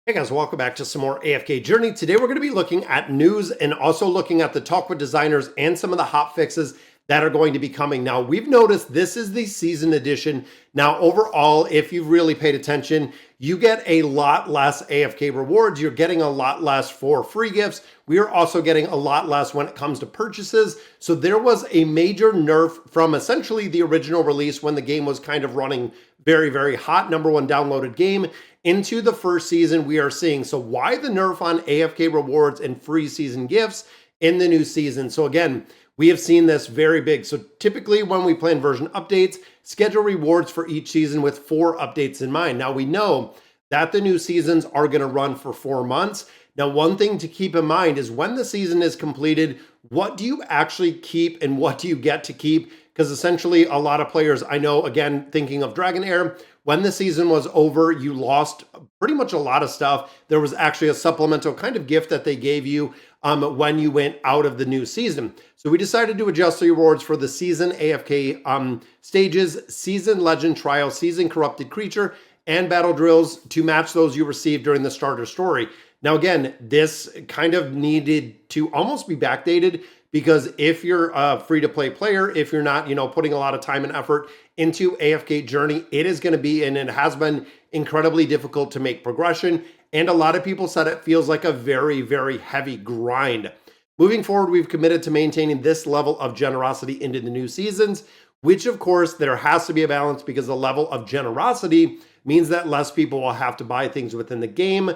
Hey guys, welcome back to some more AFK Journey. Today we're going to be looking at news and also looking at the talk with designers and some of the hot fixes that are going to be coming. Now, we've noticed this is the season edition. Now, overall, if you've really paid attention, you get a lot less AFK rewards. You're getting a lot less for free gifts. We are also getting a lot less when it comes to purchases. So there was a major nerf from essentially the original release when the game was kind of running very, very hot, #1 downloaded game, into the first season we are seeing. So why the nerf on AFK rewards and free season gifts in the new season? So again, we have seen this very big. So typically when we plan version updates, schedule rewards for each season with 4 updates in mind. Now we know that the new seasons are going to run for 4 months. Now, one thing to keep in mind is when the season is completed, what do you actually keep and what do you get to keep? Because essentially a lot of players, I know, again, thinking of Dragonair, when the season was over, you lost pretty much a lot of stuff. There was actually a supplemental kind of gift that they gave you when you went out of the new season. So we decided to adjust the rewards for the season AFK stages, season legend trial, season corrupted creature, and battle drills to match those you received during the starter story. Now, again, this kind of needed to almost be backdated because if you're a free-to-play player, if you're not, putting a lot of time and effort into AFK Journey, it is going to be, and it has been incredibly difficult to make progression. And a lot of people said it feels like a very, very heavy grind. Moving forward, we've committed to maintaining this level of generosity into the new seasons, which of course there has to be a balance because the level of generosity means that less people will have to buy things within the game.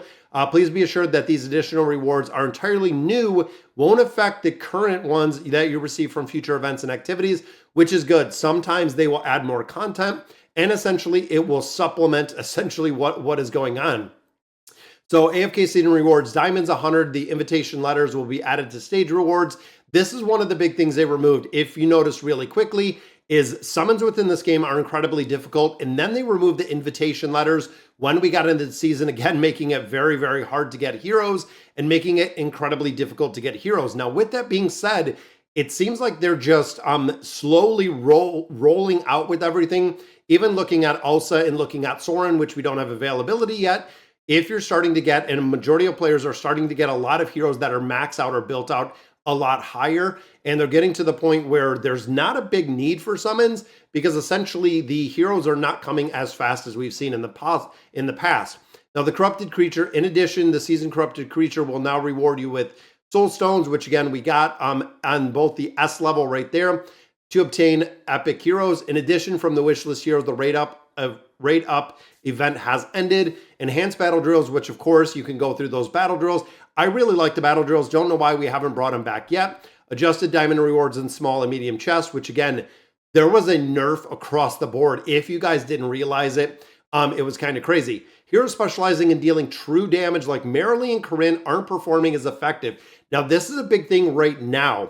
Please be assured that these additional rewards are entirely new, won't affect the current ones that you receive from future events and activities, which is good. Sometimes they will add more content and essentially it will supplement essentially what is going on. So AFK season rewards, Diamonds 100, the invitation letters will be added to stage rewards. This is one of the big things they removed. If you notice really quickly, is summons within this game are incredibly difficult, and then they removed the invitation letters when we got into the season, again, making it very, very hard to get heroes and making it incredibly difficult to get heroes. Now, with that being said, it seems like they're just slowly rolling out with everything, even looking at Ulsa and looking at Soren, which we don't have availability yet. If you're starting to get, and a majority of players are starting to get a lot of heroes that are maxed out or built out a lot higher, and they're getting to the point where there's not a big need for summons because essentially the heroes are not coming as fast as we've seen in the past. Now, the corrupted creature, in addition, the season corrupted creature will now reward you with soul stones, which again we got on both the S level right there to obtain epic heroes. In addition, from the wishlist heroes, the rate up event has ended. Enhanced battle drills, which of course you can go through those battle drills. I really like the battle drills. Don't know why we haven't brought them back yet. Adjusted diamond rewards in small and medium chests, which again, there was a nerf across the board. If you guys didn't realize it, it was kind of crazy. Heroes specializing in dealing true damage like Marilee and Corinne aren't performing as effective. Now, this is a big thing right now.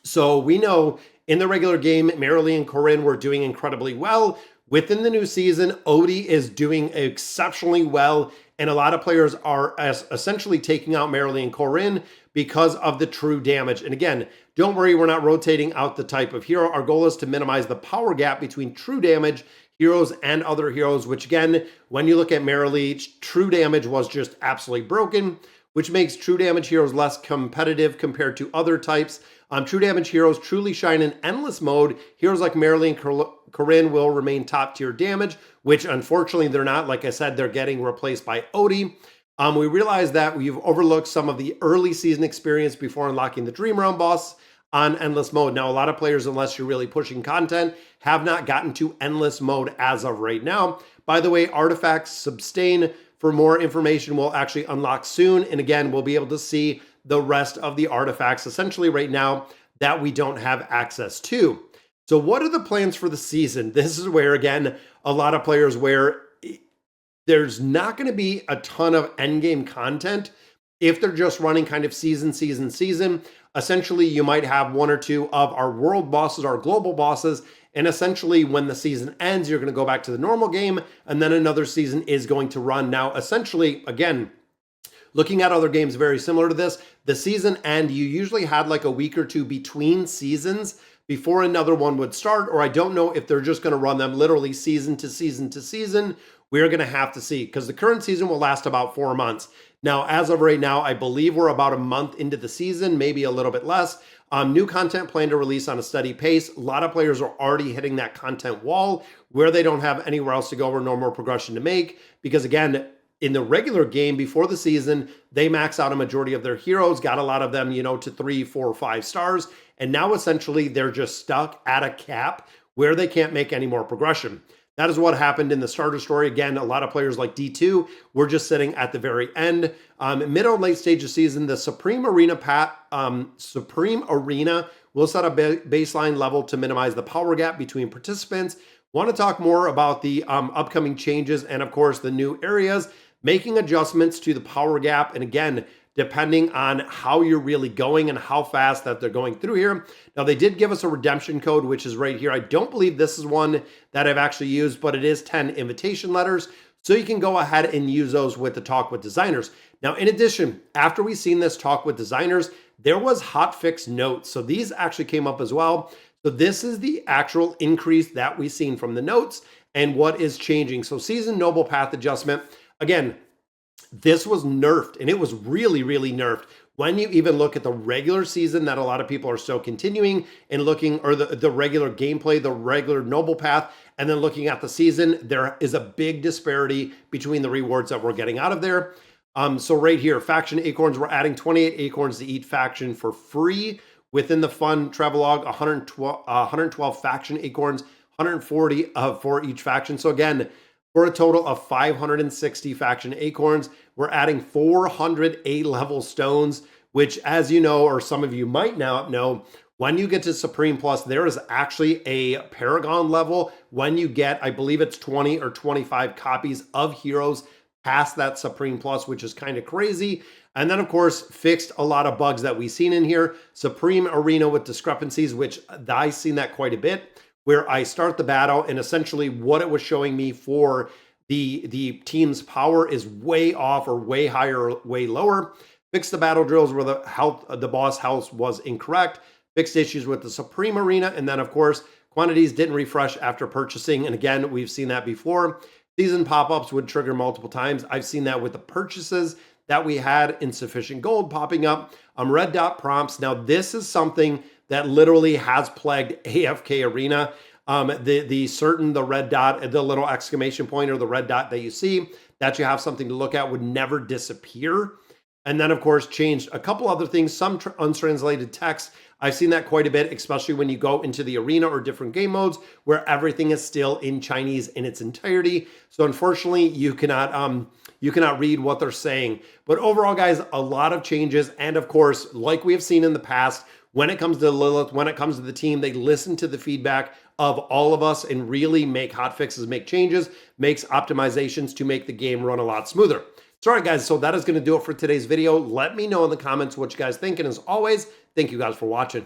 So we know in the regular game, Marilee and Corinne were doing incredibly well. Within the new season, Odie is doing exceptionally well, and a lot of players are essentially taking out Marilee and Corinne because of the true damage. And again, don't worry, we're not rotating out the type of hero. Our goal is to minimize the power gap between true damage heroes and other heroes, which again, when you look at Marilee, true damage was just absolutely broken, which makes true damage heroes less competitive compared to other types. True damage heroes truly shine in endless mode. Heroes like Marilee and Corinne will remain top tier damage, which unfortunately they're not. Like I said, they're getting replaced by Odie. We realize that we've overlooked some of the early season experience before unlocking the Dream Realm boss on endless mode. Now, a lot of players, unless you're really pushing content, have not gotten to endless mode as of right now. By the way, artifacts sustain. For more information, we'll actually unlock soon. And again, we'll be able to see the rest of the artifacts essentially right now that we don't have access to. So what are the plans for the season? This is where, again, a lot of players where there's not going to be a ton of endgame content if they're just running kind of season. Essentially, you might have 1 or 2 of our world bosses, our global bosses, and essentially when the season ends, you're going to go back to the normal game, and then another season is going to run. Now, essentially, again, looking at other games very similar to this, the season end, you usually had like a week or 2 between seasons before another one would start, or I don't know if they're just going to run them literally season to season to season, we're going to have to see, because the current season will last about 4 months. Now, as of right now, I believe we're about a month into the season, maybe a little bit less. New content planned to release on a steady pace. A lot of players are already hitting that content wall where they don't have anywhere else to go or no more progression to make. Because again, in the regular game before the season, they max out a majority of their heroes, got a lot of them, to 3, 4, 5 stars. And now essentially they're just stuck at a cap where they can't make any more progression. That is what happened in the starter story. Again, a lot of players like D2 were just sitting at the very end. Mid or late stage of season, the Supreme Arena will set a baseline level to minimize the power gap between participants. Want to talk more about the upcoming changes and, of course, the new areas, making adjustments to the power gap. And again, depending on how you're really going and how fast that they're going through here. Now, they did give us a redemption code, which is right here. I don't believe this is one that I've actually used, but it is 10 invitation letters. So you can go ahead and use those with the Talk with Designers. Now, in addition, after we've seen this Talk with Designers, there was hotfix notes. So these actually came up as well. So this is the actual increase that we've seen from the notes and what is changing. So season noble path adjustment, again, this was nerfed, and it was really, really nerfed. When you even look at the regular season that a lot of people are still continuing and looking, or the regular gameplay, the regular noble path, and then looking at the season, there is a big disparity between the rewards that we're getting out of there. So right here, faction acorns, we're adding 28 acorns to each faction for free. Within the fun travelogue, 112 faction acorns, 140 for each faction. So again, for a total of 560 faction acorns, we're adding 400 A-level stones, which, as you know, or some of you might now know, when you get to Supreme Plus, there is actually a Paragon level when you get, I believe it's 20 or 25 copies of heroes past that Supreme Plus, which is kind of crazy. And then, of course, fixed a lot of bugs that we've seen in here. Supreme Arena with discrepancies, which I've seen that quite a bit, where I start the battle and essentially what it was showing me for the team's power is way off or way higher or way lower. Fixed the battle drills where the boss health was incorrect. Fixed issues with the Supreme Arena. And then, of course, quantities didn't refresh after purchasing. And again, we've seen that before. Season pop-ups would trigger multiple times. I've seen that with the purchases that we had, insufficient gold popping up. Red dot prompts. Now, this is something that literally has plagued AFK Arena. The red dot, the little exclamation point or the red dot that you see, that you have something to look at, would never disappear. And then, of course, changed a couple other things, some untranslated text. I've seen that quite a bit, especially when you go into the arena or different game modes where everything is still in Chinese in its entirety. So unfortunately, you cannot read what they're saying. But overall, guys, a lot of changes. And of course, like we have seen in the past, when it comes to Lilith, when it comes to the team, they listen to the feedback of all of us and really make hotfixes, make changes, makes optimizations to make the game run a lot smoother. So, all right, guys, so that is going to do it for today's video. Let me know in the comments what you guys think. And as always, thank you guys for watching.